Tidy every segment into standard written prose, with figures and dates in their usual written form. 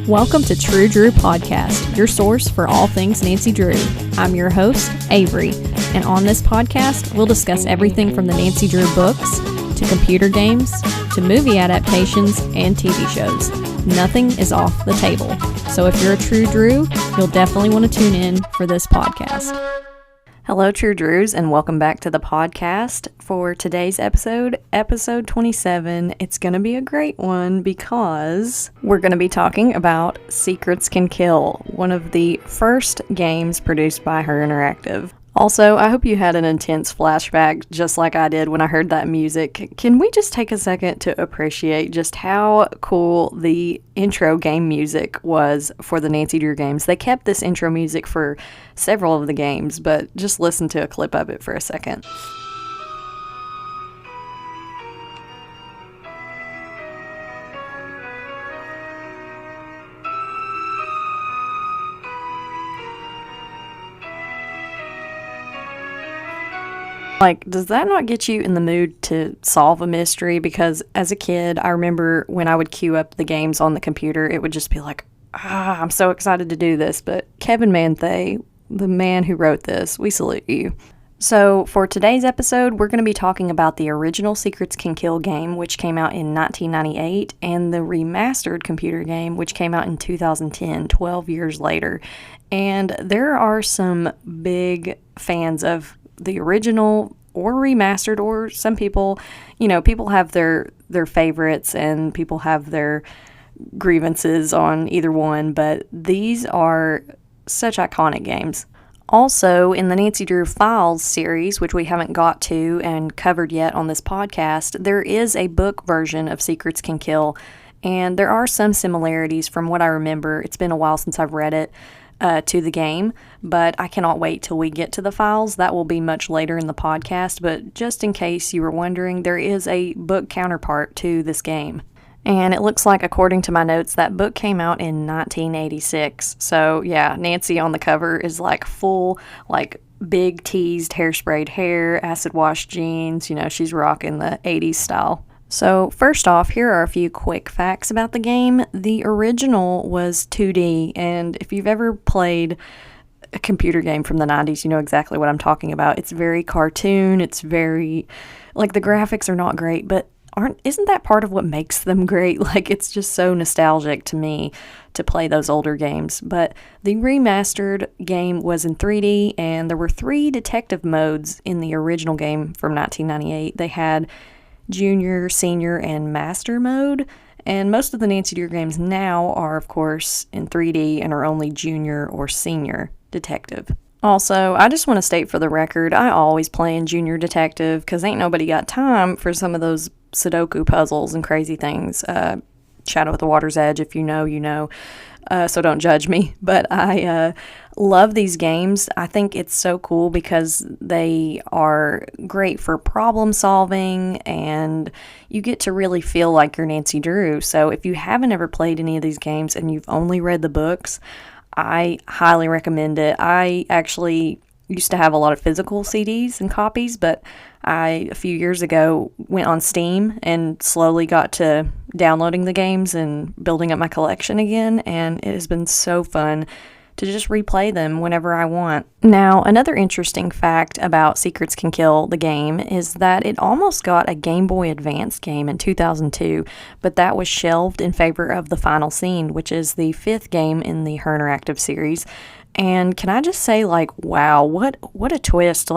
Welcome to True Drew Podcast, your source for all things Nancy Drew. I'm your host, Avery, and on this podcast, we'll discuss everything from the Nancy Drew books, to computer games, to movie adaptations, and TV shows. Nothing is off the table. So if you're a True Drew, you'll definitely want to tune in for this podcast. Hello, True Drews, and welcome back to the podcast. For today's episode 27, it's going to be a great one because we're going to be talking about Secrets Can Kill, one of the first games produced by HerInteractive. Also, I hope you had an intense flashback just like I did when I heard that music. Can we just take a second to appreciate just how cool the intro game music was for the Nancy Drew games? They kept this intro music for several of the games, but just listen to a clip of it for a second. Like, does that not get you in the mood to solve a mystery? Because as a kid, I remember when I would queue up the games on the computer, it would just be like, I'm so excited to do this. But Kevin Manthe, the man who wrote this, we salute you. So for today's episode, we're going to be talking about the original Secrets Can Kill game, which came out in 1998, and the remastered computer game, which came out in 2010, 12 years later. And there are some big fans of the original or remastered, or some people, people have their favorites and people have their grievances on either one, but these are such iconic games. Also, in the Nancy Drew Files series, which we haven't got to and covered yet on this podcast, there is a book version of Secrets Can Kill, and there are some similarities from what I remember. It's been a while since I've read it. To the game, but I cannot wait till we get to the files. That will be much later in the podcast, but just in case you were wondering, there is a book counterpart to this game. And it looks like, according to my notes, that book came out in 1986. So yeah, Nancy on the cover is like full, like big teased hairsprayed hair, acid wash jeans, she's rocking the 80s style. So first off, here are a few quick facts about the game. The original was 2D, and if you've ever played a computer game from the 90s, you know exactly what I'm talking about. It's very cartoon, it's very, the graphics are not great, but isn't that part of what makes them great? It's just so nostalgic to me to play those older games. But the remastered game was in 3D, and there were 3 detective modes in the original game from 1998. They had Junior, Senior, and Master mode, and most of the Nancy Drew games now are, of course, in 3D and are only Junior or Senior Detective. Also, I just want to state for the record, I always play in Junior Detective because ain't nobody got time for some of those Sudoku puzzles and crazy things. Shadow at the Water's Edge, if you know, you know. So don't judge me, but I love these games. I think it's so cool because they are great for problem solving, and you get to really feel like you're Nancy Drew. So if you haven't ever played any of these games and you've only read the books, I highly recommend it. I actually used to have a lot of physical CDs and copies, but a few years ago, went on Steam and slowly got to downloading the games and building up my collection again, and it has been so fun to just replay them whenever I want. Now, another interesting fact about Secrets Can Kill, the game, is that it almost got a Game Boy Advance game in 2002, but that was shelved in favor of The Final Scene, which is the 5th game in the HerInteractive series. And can I just say, wow, what a twist,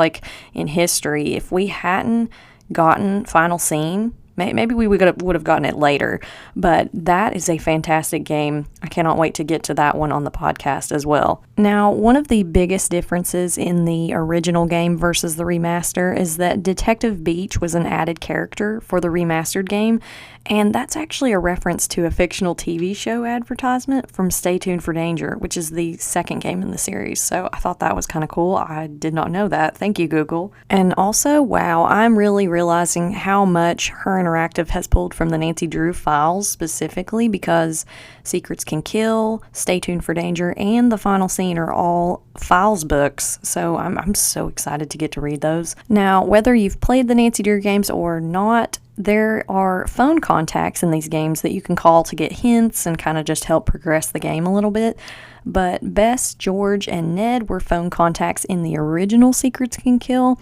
in history. If we hadn't gotten Final Scene, maybe we would have gotten it later, but that is a fantastic game. I cannot wait to get to that one on the podcast as well. Now, one of the biggest differences in the original game versus the remaster is that Detective Beach was an added character for the remastered game, and that's actually a reference to a fictional TV show advertisement from Stay Tuned for Danger, which is the 2nd game in the series. So I thought that was kind of cool. I did not know that. Thank you, Google. And also, wow, I'm really realizing how much HerInteractive HerInteractive has pulled from the Nancy Drew files specifically because Secrets Can Kill, Stay Tuned for Danger, and the final scene are all files books, so I'm so excited to get to read those. Now, whether you've played the Nancy Drew games or not, there are phone contacts in these games that you can call to get hints and kind of just help progress the game a little bit. But Bess, George, and Ned were phone contacts in the original Secrets Can Kill,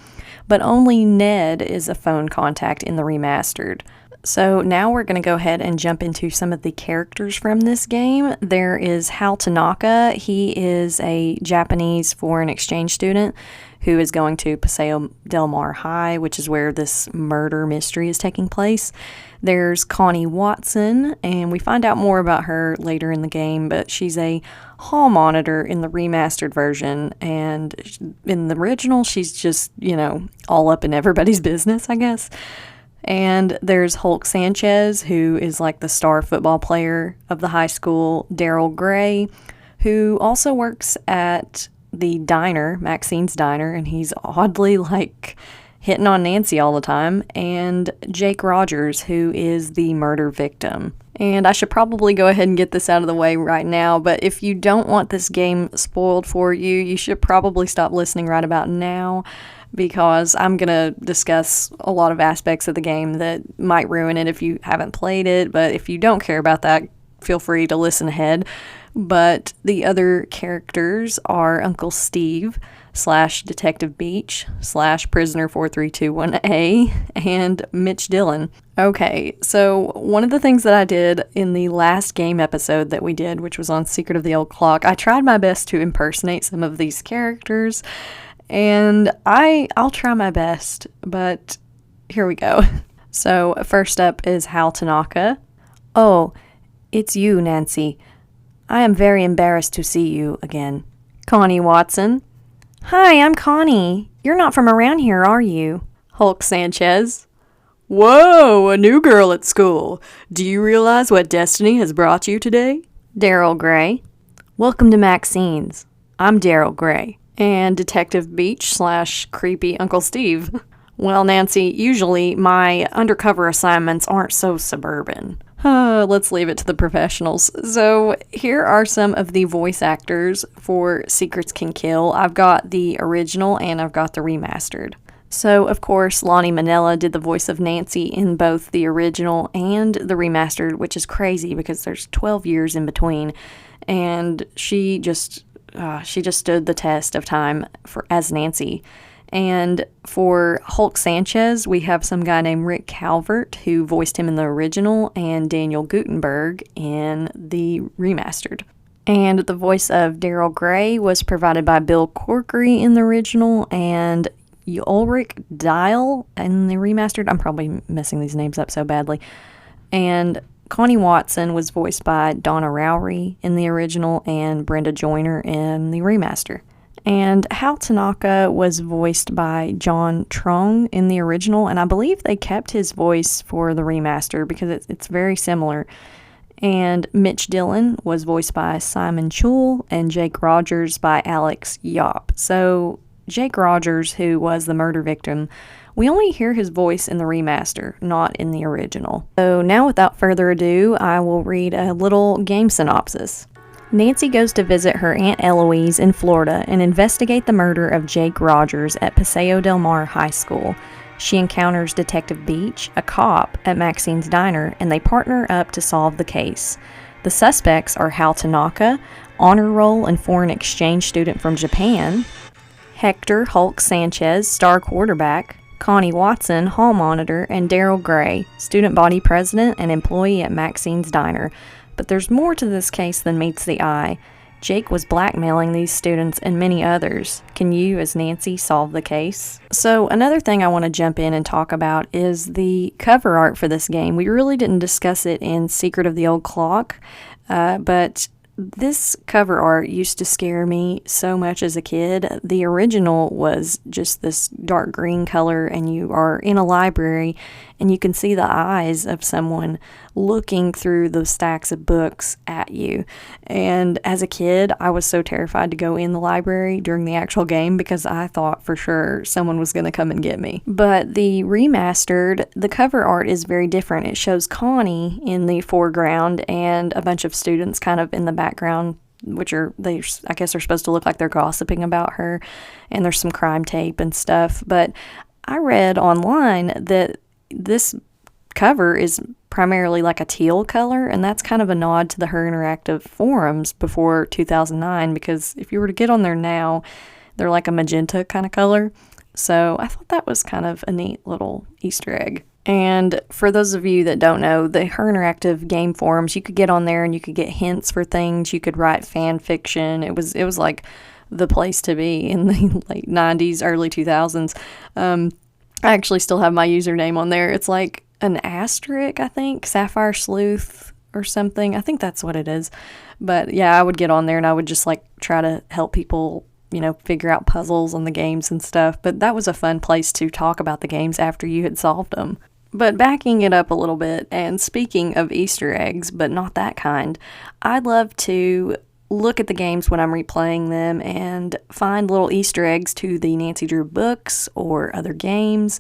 but only Ned is a phone contact in the remastered. So now we're going to go ahead and jump into some of the characters from this game. There is Hal Tanaka. He is a Japanese foreign exchange student who is going to Paseo Del Mar High, which is where this murder mystery is taking place. There's Connie Watson, and we find out more about her later in the game, but she's a hall monitor in the remastered version, and in the original, she's just, all up in everybody's business, I guess. And there's Hulk Sanchez, who is like the star football player of the high school, Daryl Gray, who also works at the diner, Maxine's Diner, and he's oddly hitting on Nancy all the time, and Jake Rogers, who is the murder victim. And I should probably go ahead and get this out of the way right now, but if you don't want this game spoiled for you, you should probably stop listening right about now, because I'm going to discuss a lot of aspects of the game that might ruin it if you haven't played it, but if you don't care about that, feel free to listen ahead. But the other characters are Uncle Steve / Detective Beach / Prisoner 4321A and Mitch Dillon. Okay, so one of the things that I did in the last game episode that we did, which was on Secret of the Old Clock, I tried my best to impersonate some of these characters, and I'll try my best, but here we go. So first up is Hal Tanaka. Oh, it's you, Nancy. I am very embarrassed to see you again. Connie Watson. Hi, I'm Connie. You're not from around here, are you? Hulk Sanchez. Whoa, a new girl at school. Do you realize what destiny has brought you today? Daryl Gray. Welcome to Maxine's. I'm Daryl Gray. And Detective Beach / creepy Uncle Steve. Well, Nancy, usually my undercover assignments aren't so suburban. Let's leave it to the professionals. So here are some of the voice actors for Secrets Can Kill. I've got the original and I've got the remastered. So, of course, Lonnie Manella did the voice of Nancy in both the original and the remastered, which is crazy because there's 12 years in between. And she just stood the test of time as Nancy. And for Hulk Sanchez, we have some guy named Rick Calvert who voiced him in the original, and Daniel Guttenberg in the remastered. And the voice of Daryl Gray was provided by Bill Corkery in the original, and Ulrich Dial in the remastered. I'm probably messing these names up so badly. And Connie Watson was voiced by Donna Rowry in the original and Brenda Joyner in the remaster. And Hal Tanaka was voiced by John Trong in the original, and I believe they kept his voice for the remaster because it's very similar. And Mitch Dillon was voiced by Simon Chul, and Jake Rogers by Alex Yop. So Jake Rogers, who was the murder victim, we only hear his voice in the remaster, not in the original. So now, without further ado, I will read a little game synopsis. Nancy goes to visit her Aunt Eloise in Florida and investigate the murder of Jake Rogers at Paseo Del Mar High School. She encounters Detective Beach, a cop, at Maxine's Diner, and they partner up to solve the case. The suspects are Hal Tanaka, honor roll and foreign exchange student from Japan, Hector Hulk Sanchez, star quarterback, Connie Watson, hall monitor, and Daryl Gray, student body president and employee at Maxine's Diner. But there's more to this case than meets the eye. Jake was blackmailing these students and many others. Can you, as Nancy, solve the case? So another thing I want to jump in and talk about is the cover art for this game. We really didn't discuss it in Secret of the Old Clock, but this cover art used to scare me so much as a kid. The original was just this dark green color, and you are in a library, and you can see the eyes of someone looking through the stacks of books at you. And as a kid, I was so terrified to go in the library during the actual game because I thought for sure someone was going to come and get me. But the remastered, the cover art is very different. It shows Connie in the foreground and a bunch of students kind of in the background, which I guess are supposed to look like they're gossiping about her, and there's some crime tape and stuff. But I read online that this cover is primarily like a teal color, and that's kind of a nod to the HerInteractive forums before 2009, because if you were to get on there now, they're like a magenta kind of color. So I thought that was kind of a neat little Easter egg. And for those of you that don't know, the HerInteractive game forums, you could get on there and you could get hints for things. You could write fan fiction. It was like the place to be in the late 90s, early 2000s. I actually still have my username on there. It's like an asterisk, I think, Sapphire Sleuth or something. I think that's what it is. But yeah, I would get on there and I would just like try to help people, figure out puzzles on the games and stuff. But that was a fun place to talk about the games after you had solved them. But backing it up a little bit, and speaking of Easter eggs, but not that kind, I'd love to look at the games when I'm replaying them and find little Easter eggs to the Nancy Drew books or other games.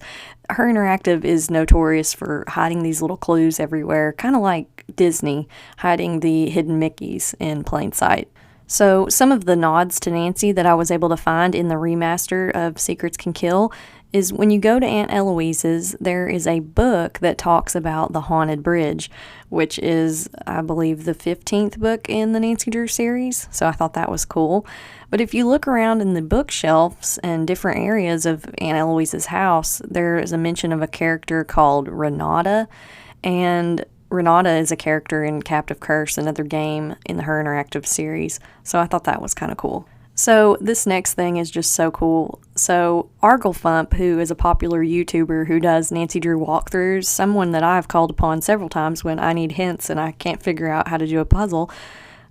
HerInteractive is notorious for hiding these little clues everywhere, kind of like Disney hiding the hidden Mickeys in plain sight. So some of the nods to Nancy that I was able to find in the remaster of Secrets Can Kill is when you go to Aunt Eloise's, there is a book that talks about the Haunted Bridge, which is, I believe, the 15th book in the Nancy Drew series, so I thought that was cool. But if you look around in the bookshelves and different areas of Aunt Eloise's house, there is a mention of a character called Renata, and Renata is a character in Captive Curse, another game in the HerInteractive series, so I thought that was kind of cool. So this next thing is just so cool. So Arglefump, who is a popular YouTuber who does Nancy Drew walkthroughs, someone that I've called upon several times when I need hints and I can't figure out how to do a puzzle,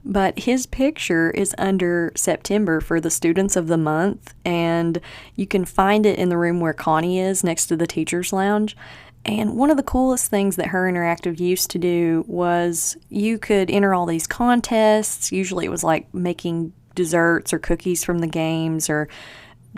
but his picture is under September for the Students of the Month, and you can find it in the room where Connie is next to the Teacher's Lounge. And one of the coolest things that HerInteractive used to do was you could enter all these contests. Usually it was like making desserts or cookies from the games, or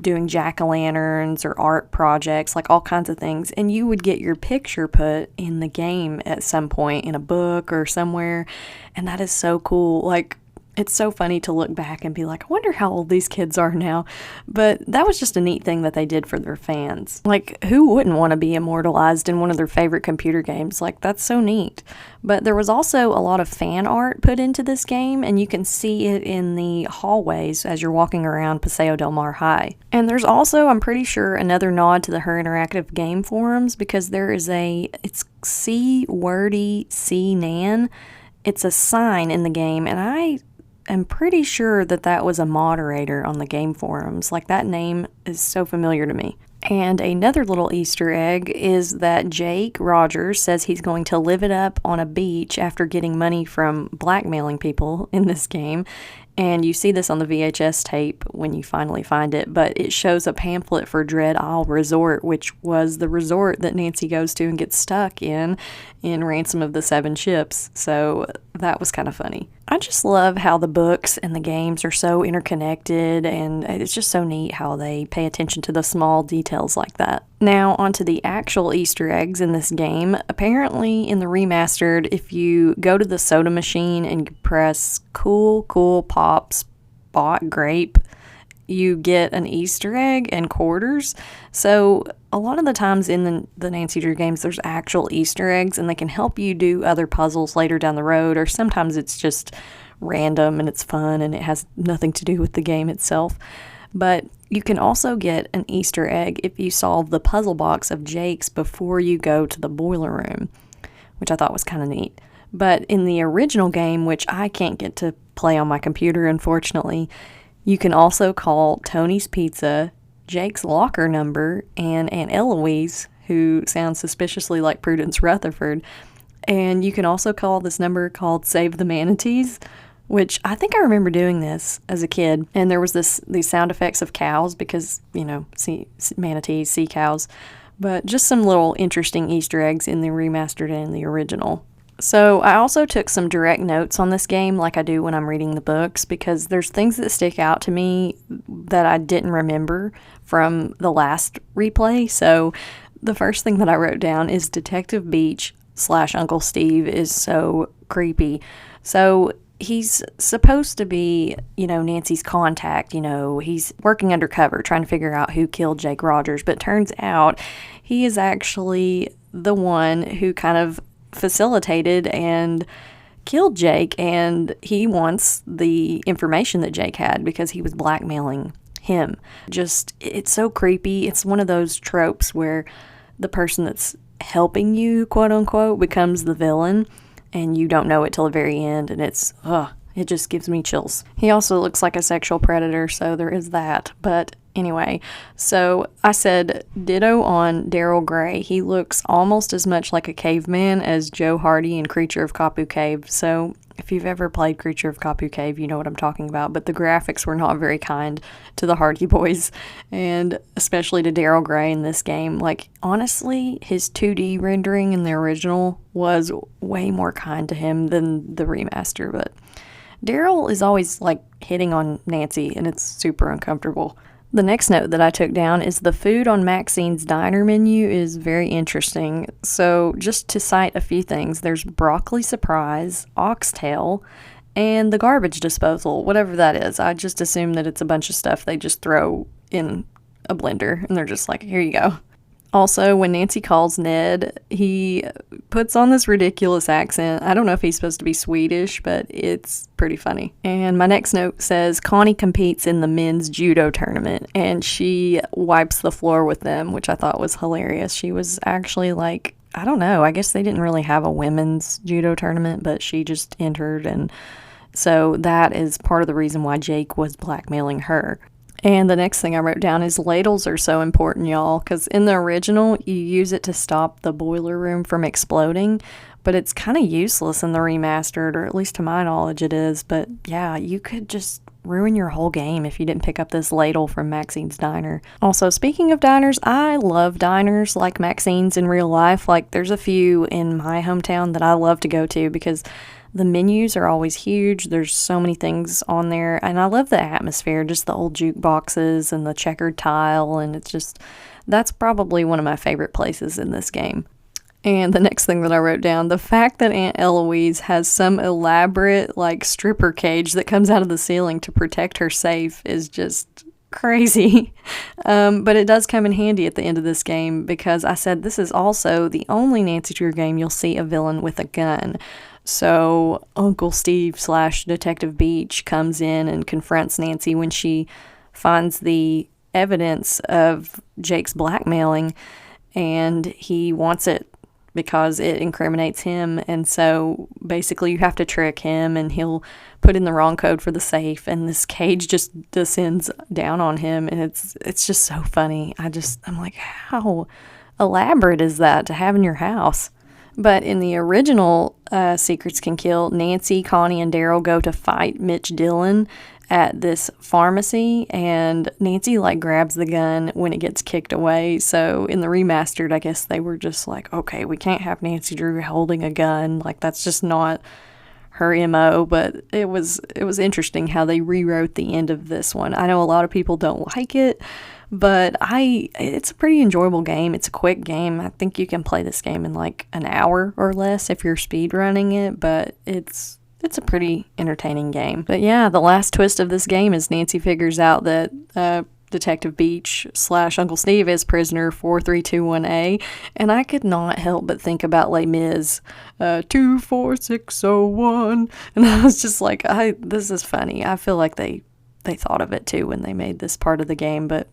doing jack-o'-lanterns or art projects, like all kinds of things. And you would get your picture put in the game at some point in a book or somewhere. And that is so cool. Like, it's so funny to look back and be like, I wonder how old these kids are now. But that was just a neat thing that they did for their fans. Like, who wouldn't want to be immortalized in one of their favorite computer games? Like, that's so neat. But there was also a lot of fan art put into this game, and you can see it in the hallways as you're walking around Paseo Del Mar High. And there's also, I'm pretty sure, another nod to the HerInteractive game forums, because there is it's C Wordy C Nan. It's a sign in the game, and I'm pretty sure that was a moderator on the game forums. Like, that name is so familiar to me. And another little Easter egg is that Jake Rogers says he's going to live it up on a beach after getting money from blackmailing people in this game. And you see this on the VHS tape when you finally find it, but it shows a pamphlet for Dread Isle Resort, which was the resort that Nancy goes to and gets stuck in Ransom of the Seven Ships. So that was kind of funny. I just love how the books and the games are so interconnected, and it's just so neat how they pay attention to the small details like that. Now, onto the actual Easter eggs in this game. Apparently, in the remastered, if you go to the soda machine and you press Cool Pop Spot Grape, you get an Easter egg and quarters. So a lot of the times in the Nancy Drew games, there's actual Easter eggs, and they can help you do other puzzles later down the road, or sometimes it's just random and it's fun and it has nothing to do with the game itself. But you can also get an Easter egg if you solve the puzzle box of Jake's before you go to the boiler room, which I thought was kind of neat. But in the original game, which I can't get to play on my computer, unfortunately, you can also call Tony's Pizza, Jake's locker number, and Aunt Eloise, who sounds suspiciously like Prudence Rutherford. And you can also call this number called Save the Manatees, which I think I remember doing this as a kid. And there was these sound effects of cows because, manatees, sea cows. But just some little interesting Easter eggs in the remastered and the original. So I also took some direct notes on this game like I do when I'm reading the books, because there's things that stick out to me that I didn't remember from the last replay. So the first thing that I wrote down is Detective Beach / Uncle Steve is so creepy. So he's supposed to be, Nancy's contact. He's working undercover trying to figure out who killed Jake Rogers, but turns out he is actually the one who kind of facilitated and killed Jake, and he wants the information that Jake had because he was blackmailing him. It's so creepy. It's one of those tropes where the person that's helping you, quote unquote, becomes the villain, and you don't know it till the very end, and it just gives me chills. He also looks like a sexual predator, so there is that. But anyway, so I said ditto on Daryl Gray. He looks almost as much like a caveman as Joe Hardy in Creature of Kapu Cave. So if you've ever played Creature of Kapu Cave, you know what I'm talking about. But the graphics were not very kind to the Hardy Boys, and especially to Daryl Gray in this game. Like, honestly, his 2D rendering in the original was way more kind to him than the remaster. But Daryl is always, hitting on Nancy, and it's super uncomfortable. The next note that I took down is the food on Maxine's diner menu is very interesting. So just to cite a few things, there's broccoli surprise, oxtail, and the garbage disposal, whatever that is. I just assume that it's a bunch of stuff they just throw in a blender, and they're just like, here you go. Also, when Nancy calls Ned, he puts on this ridiculous accent. I don't know if he's supposed to be Swedish, but it's pretty funny. And my next note says Connie competes in the men's judo tournament, and she wipes the floor with them, which I thought was hilarious. She was actually I don't know, I guess they didn't really have a women's judo tournament, but she just entered, and so that is part of the reason why Jake was blackmailing her. And the next thing I wrote down is ladles are so important, y'all, because in the original, you use it to stop the boiler room from exploding, but it's kind of useless in the remastered, or at least to my knowledge it is. But yeah, you could just ruin your whole game if you didn't pick up this ladle from Maxine's Diner. Also, speaking of diners, I love diners like Maxine's in real life. There's a few in my hometown that I love to go to because the menus are always huge. There's so many things on there, and I love the atmosphere, just the old jukeboxes and the checkered tile, and that's probably one of my favorite places in this game. And the next thing that I wrote down, the fact that Aunt Eloise has some elaborate, stripper cage that comes out of the ceiling to protect her safe is just crazy. But it does come in handy at the end of this game, because I said this is also the only Nancy Drew game you'll see a villain with a gun. So Uncle Steve / Detective Beach comes in and confronts Nancy when she finds the evidence of Jake's blackmailing, and he wants it because it incriminates him. And so basically you have to trick him, and he'll put in the wrong code for the safe, and this cage just descends down on him, and it's just so funny. I'm like, how elaborate is that to have in your house? But in the original Secrets Can Kill, Nancy, Connie, and Daryl go to fight Mitch Dillon at this pharmacy, and Nancy grabs the gun when it gets kicked away. So in the remastered, I guess they were just okay, we can't have Nancy Drew holding a gun. That's just not her MO. But it was interesting how they rewrote the end of this one. I know a lot of people don't like it, but it's a pretty enjoyable game. It's a quick game. I think you can play this game in an hour or less if you're speed running it, but it's a pretty entertaining game. But yeah, the last twist of this game is Nancy figures out that Detective Beach / Uncle Steve is prisoner 4321A, and I could not help but think about Les Mis 24601, and I was just this is funny. I feel like they thought of it too when they made this part of the game, but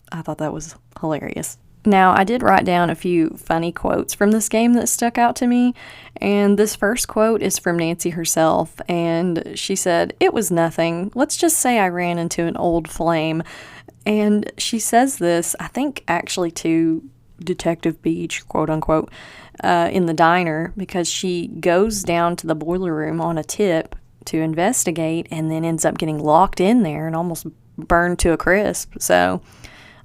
I thought that was hilarious. Now, I did write down a few funny quotes from this game that stuck out to me, and this first quote is from Nancy herself, and she said, "It was nothing. Let's just say I ran into an old flame." And she says this, I think, actually to Detective Beach, quote unquote, in the diner, because she goes down to the boiler room on a tip to investigate and then ends up getting locked in there and almost burned to a crisp. So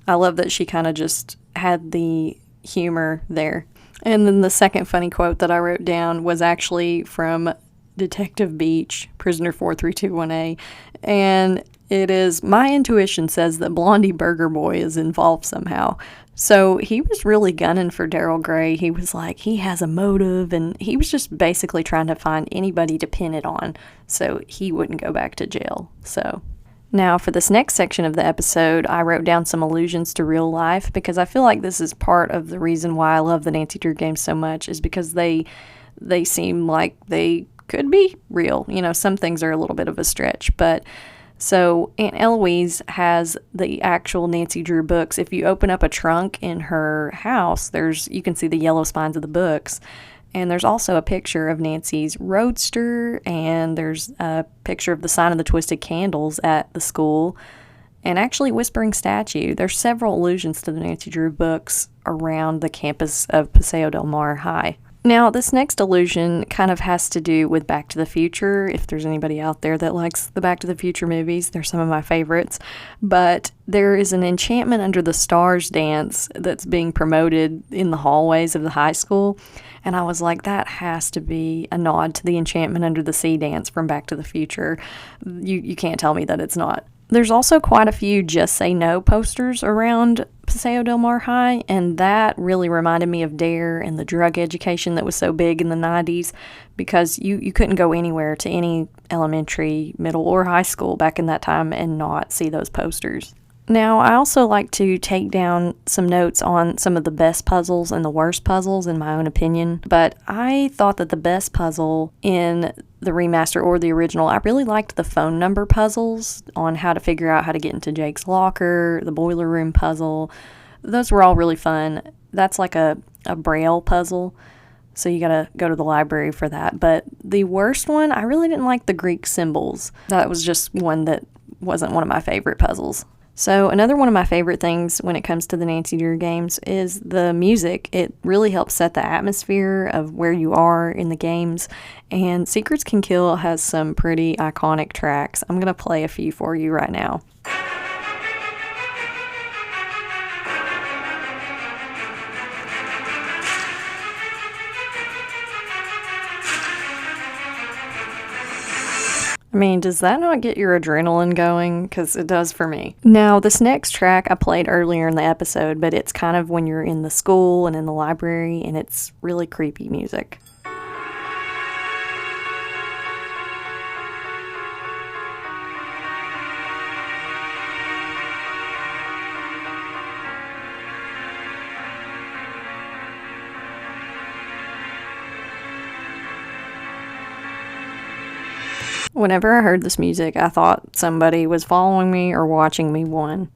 I love that she kind of just had the humor there. And then the second funny quote that I wrote down was actually from Detective Beach, Prisoner 4321A, and it is, "My intuition says that Blondie Burger Boy is involved somehow." So he was really gunning for Daryl Gray. He was like, he has a motive, and he was just basically trying to find anybody to pin it on so he wouldn't go back to jail. So now for this next section of the episode, I wrote down some allusions to real life because I feel like this is part of the reason why I love the Nancy Drew games so much, is because they seem like they could be real. You know, some things are a little bit of a stretch, but so Aunt Eloise has the actual Nancy Drew books. If you open up a trunk in her house, you can see the yellow spines of the books. And there's also a picture of Nancy's Roadster, and there's a picture of the sign of the Twisted Candles at the school, and actually Whispering Statue. There's several allusions to the Nancy Drew books around the campus of Paseo del Mar High. Now, this next allusion kind of has to do with Back to the Future. If there's anybody out there that likes the Back to the Future movies, they're some of my favorites. But there is an Enchantment Under the Stars dance that's being promoted in the hallways of the high school. And I was like, that has to be a nod to the Enchantment Under the Sea dance from Back to the Future. You can't tell me that it's not. There's also quite a few Just Say No posters around Paseo del Mar High, and that really reminded me of DARE and the drug education that was so big in the 90s, because you couldn't go anywhere to any elementary, middle, or high school back in that time and not see those posters. Now, I also like to take down some notes on some of the best puzzles and the worst puzzles, in my own opinion. But I thought that the best puzzle in the remaster or the original, I really liked the phone number puzzles on how to figure out how to get into Jake's locker, the boiler room puzzle. Those were all really fun. That's like a braille puzzle, so you gotta go to the library for that. But the worst one, I really didn't like the Greek symbols. That was just one that wasn't one of my favorite puzzles. So another one of my favorite things when it comes to the Nancy Drew games is the music. It really helps set the atmosphere of where you are in the games, and Secrets Can Kill has some pretty iconic tracks. I'm going to play a few for you right now. I mean, does that not get your adrenaline going? Because it does for me. Now, this next track I played earlier in the episode, but it's kind of when you're in the school and in the library, and it's really creepy music. Whenever I heard this music, I thought somebody was following me or watching me one.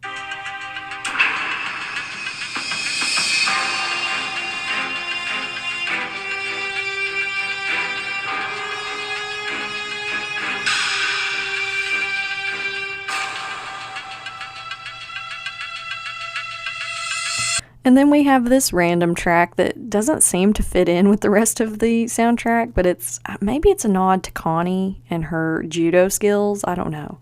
And then we have this random track that doesn't seem to fit in with the rest of the soundtrack, but maybe it's a nod to Connie and her judo skills. I don't know.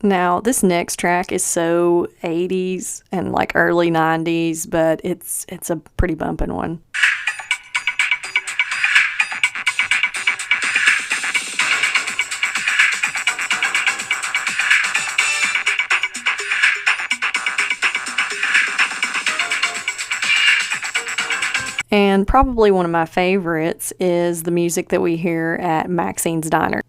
Now, this next track is so 80s and like early 90s, but it's a pretty bumpin' one. And probably one of my favorites is the music that we hear at Maxine's Diner.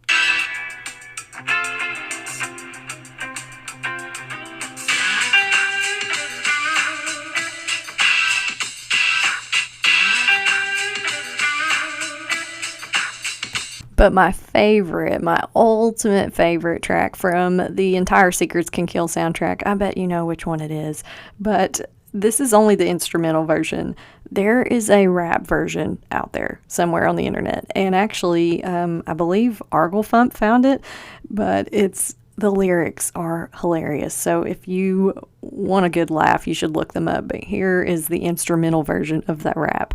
But my favorite, my ultimate favorite track from the entire Secrets Can Kill soundtrack, I bet you know which one it is, but this is only the instrumental version. There is a rap version out there somewhere on the internet, and actually, I believe Arglefump found it, but it's the lyrics are hilarious. So if you want a good laugh, you should look them up. But here is the instrumental version of that rap.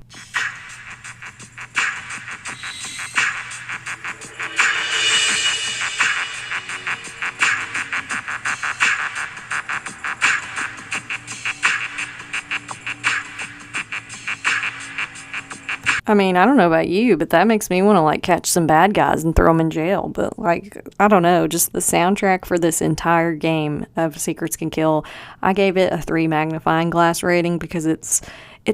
I mean, I don't know about you, but that makes me want to like catch some bad guys and throw them in jail. But like, I don't know, just the soundtrack for this entire game of Secrets Can Kill, I gave it a 3 magnifying glass rating because it's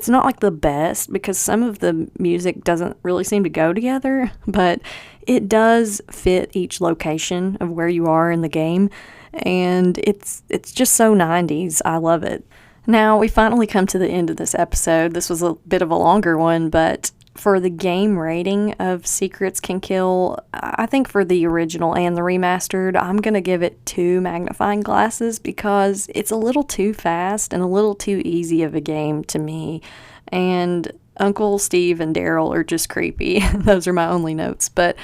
not like the best, because some of the music doesn't really seem to go together, but it does fit each location of where you are in the game, and it's just so 90s. I love it. Now, we finally come to the end of this episode. This was a bit of a longer one, but for the game rating of Secrets Can Kill, I think for the original and the remastered, I'm going to give it 2 magnifying glasses because it's a little too fast and a little too easy of a game to me. And Uncle Steve and Daryl are just creepy. Those are my only notes. But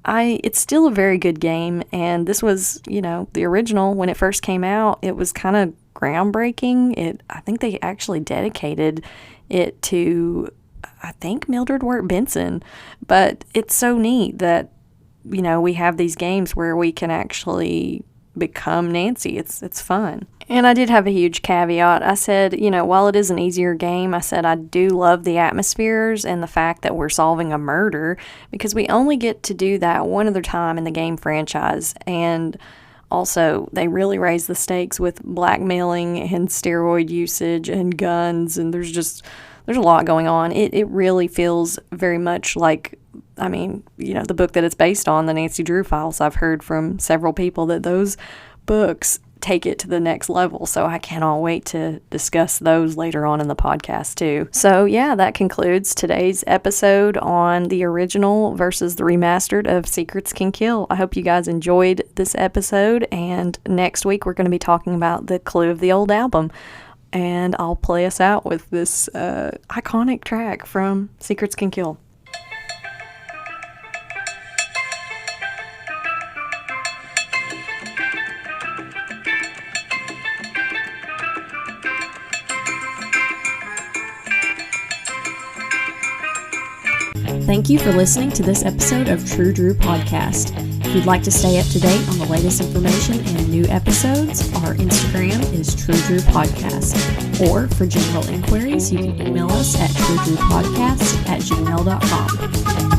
it's still a very good game. And this was, the original, when it first came out, it was kind of groundbreaking. I think they actually dedicated it to, I think, Mildred Wirt Benson. But it's so neat that, we have these games where we can actually become Nancy. It's fun. And I did have a huge caveat. I said, while it is an easier game, I said I do love the atmospheres and the fact that we're solving a murder, because we only get to do that one other time in the game franchise. And also, they really raise the stakes with blackmailing and steroid usage and guns, and there's a lot going on. It really feels very much like, the book that it's based on, the Nancy Drew Files. I've heard from several people that those books take it to the next level, so I cannot wait to discuss those later on in the podcast too. So yeah, that concludes today's episode on the original versus the remastered of Secrets Can Kill. I hope you guys enjoyed this episode, and next week we're going to be talking about the Clue of the Old album, and I'll play us out with this iconic track from Secrets Can Kill. Thank you for listening to this episode of True Drew Podcast. If you'd like to stay up to date on the latest information and new episodes, our Instagram is True Drew Podcast. Or for general inquiries, you can email us at truedrewpodcast@gmail.com.